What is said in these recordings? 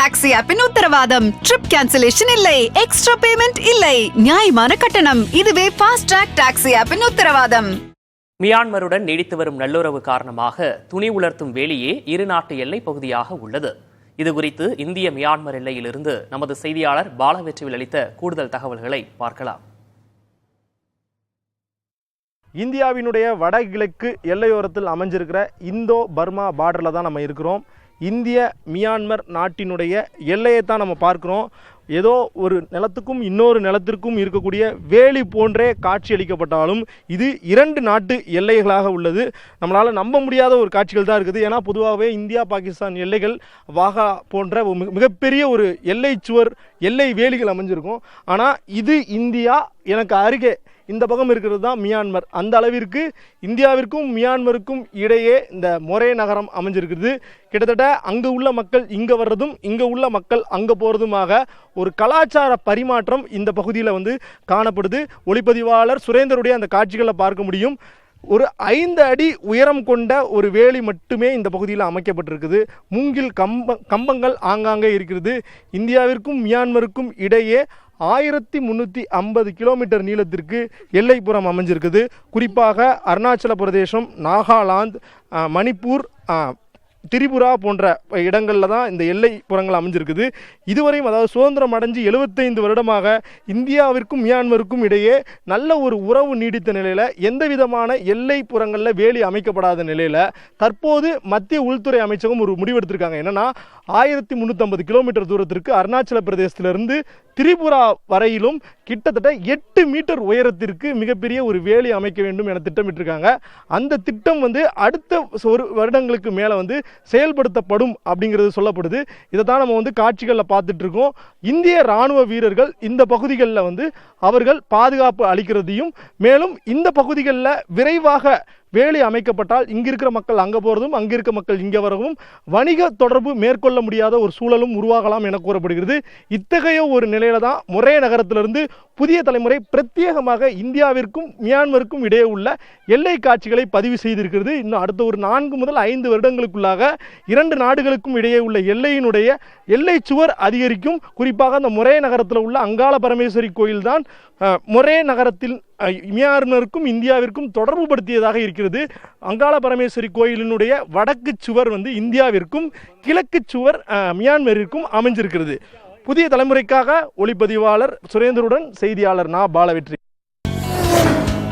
Taxi ஆப்பின் உத்தரவாதம். Trip cancellation இல்லை, extra payment இல்லை, நியாயமான கட்டணம். இதுவே ஃபாஸ்ட் ட்ராக் டாக்ஸி ஆப்பின் உத்தரவாதம். மியான்மருடன் நீடித்து வரும் நல்லுறவு காரணமாக துணி உலர்த்தும் வேலியே இரு நாட்டு எல்லை பகுதியாக உள்ளது. இதுகுறித்து இந்திய மியான்மர் எல்லையிலிருந்து நமது செய்தியாளர் பாலவெற்றிவில் அளித்த கூடுதல் தகவல்களை பார்க்கலாம். இந்தியாவினுடைய வடகிழக்கு எல்லையோரத்தில் அமைஞ்சிருக்கிற இந்தோ பர்மா பார்டரில் தான் நம்ம இருக்கிறோம். இந்திய மியான்மர் நாட்டினுடைய எல்லையை தான் நம்ம பார்க்குறோம். ஏதோ ஒரு நிலத்துக்கும் இன்னொரு நிலத்திற்கும் இருக்கக்கூடிய வேலி போன்றே காட்சியளிக்கப்பட்டாலும் இது இரண்டு நாட்டு எல்லைகளாக உள்ளது. நம்மளால் நம்ப முடியாத ஒரு காட்சிகள் தான் இருக்குது. ஏன்னா பொதுவாகவே இந்தியா பாகிஸ்தான் எல்லைகள் வாகா போன்ற மிகப்பெரிய ஒரு எல்லை சுவர் எல்லை வேலிகள் அமைஞ்சிருக்கும். ஆனால் இது இந்தியா, எனக்கு அருகே இந்த பக்கம் இருக்கிறது தான் மியான்மர். அந்த அளவிற்கு இந்தியாவிற்கும் மியான்மருக்கும் இடையே இந்த மொரே நகரம் அமைஞ்சிருக்கிறது. கிட்டத்தட்ட அங்கே உள்ள மக்கள் இங்கே வர்றதும் இங்கே உள்ள மக்கள் அங்கே போகிறதுமாக ஒரு கலாச்சார பரிமாற்றம் இந்த பகுதியில் காணப்படுது. ஒளிப்பதிவாளர் சுரேந்தருடைய அந்த காட்சிகளை பார்க்க முடியும். ஒரு 5 அடி உயரம் கொண்ட ஒரு வேலி மட்டுமே இந்த பகுதியில் அமைக்கப்பட்டிருக்குது. மூங்கில் கம்பங்கள் ஆங்காங்கே இருக்கிறது. இந்தியாவிற்கும் மியான்மருக்கும் இடையே 1350 கிலோமீட்டர் நீளத்திற்கு எல்லைப்புறம் அமைஞ்சிருக்குது. குறிப்பாக அருணாச்சல பிரதேசம், நாகாலாந்து, மணிப்பூர், திரிபுரா போன்ற இடங்களில் தான் இந்த எல்லைப்புறங்கள் அமைஞ்சிருக்குது. இதுவரையும் அதாவது சுதந்திரம் அடைஞ்சு 75 வருடமாக இந்தியாவிற்கும் மியான்மருக்கும் இடையே நல்ல ஒரு உறவு நீடித்த நிலையில் எந்த விதமான எல்லைப்புறங்களில் வேலி அமைக்கப்படாத நிலையில் தற்போது மத்திய உள்துறை அமைச்சகம் ஒரு முடிவெடுத்திருக்காங்க. என்னன்னா 1350 கிலோமீட்டர் தூரத்திற்கு அருணாச்சல பிரதேசத்திலிருந்து திரிபுரா வரையிலும் கிட்டத்தட்ட 8 மீட்டர் உயரத்திற்கு மிகப்பெரிய ஒரு வேலி அமைக்க வேண்டும் என திட்டமிட்டிருக்காங்க. அந்த திட்டம் அடுத்த ஒரு வருடங்களுக்கு மேலே செயல்படுத்தப்படும் அப்படிங்கிறது சொல்லப்படுது. இதை தான் நம்ம காட்சிகளில் பார்த்துட்டு இருக்கோம். இந்திய ராணுவ வீரர்கள் இந்த பகுதிகளில் அவர்கள் பாதுகாப்பு அளிக்கிறதையும், மேலும் இந்த பகுதிகளில் விரைவாக வேலி அமைக்கப்பட்டால் இங்கே இருக்கிற மக்கள் அங்கே போகிறதும் அங்கே இருக்க மக்கள் இங்கே வரவும் வணிக தொடர்பு மேற்கொள்ள முடியாத ஒரு சூழலும் உருவாகலாம் என கூறப்படுகிறது. இத்தகைய ஒரு நிலையில தான் மொரே நகரத்திலிருந்து புதிய தலைமுறை பிரத்யேகமாக இந்தியாவிற்கும் மியான்மருக்கும் இடையே உள்ள எல்லை காட்சிகளை பதிவு செய்திருக்கிறது. இன்னும் அடுத்த ஒரு 4 முதல் 5 வருடங்களுக்குள்ளாக இரண்டு நாடுகளுக்கும் இடையே உள்ள எல்லையினுடைய எல்லை சுவர் அதிகரிக்கும். குறிப்பாக அந்த மொரே நகரத்தில் உள்ள அங்காள பரமேஸ்வரி கோயில் தான் மொரே நகரத்தில் மியான்மருக்கும் இந்தியாவிற்கும் தொடர்பு படுத்தியதாக இருக்கிறது. அங்காள பரமேஸ்வரி கோயிலினுடைய வடக்கு சுவர் இந்தியாவிற்கும் கிழக்கு சுவர் மியான்மரிற்கும் அமைஞ்சிருக்கிறது. புதிய தலைமுறைக்காக ஒளிப்பதிவாளர் சுரேந்தருடன் செய்தியாளர் பாலவெற்றி.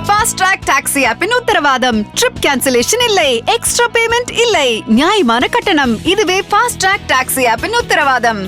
ஃபாஸ்ட் ட்ராக் டாக்ஸி ஆப்பின் உத்தரவாதம். ட்ரிப் கேன்சலேஷன் இல்லை, எக்ஸ்ட்ரா பேமெண்ட் இல்லை, நியாயமான கட்டணம். இதுவே ஃபாஸ்ட் ட்ராக் டாக்ஸி ஆப்பின் உத்தரவாதம்.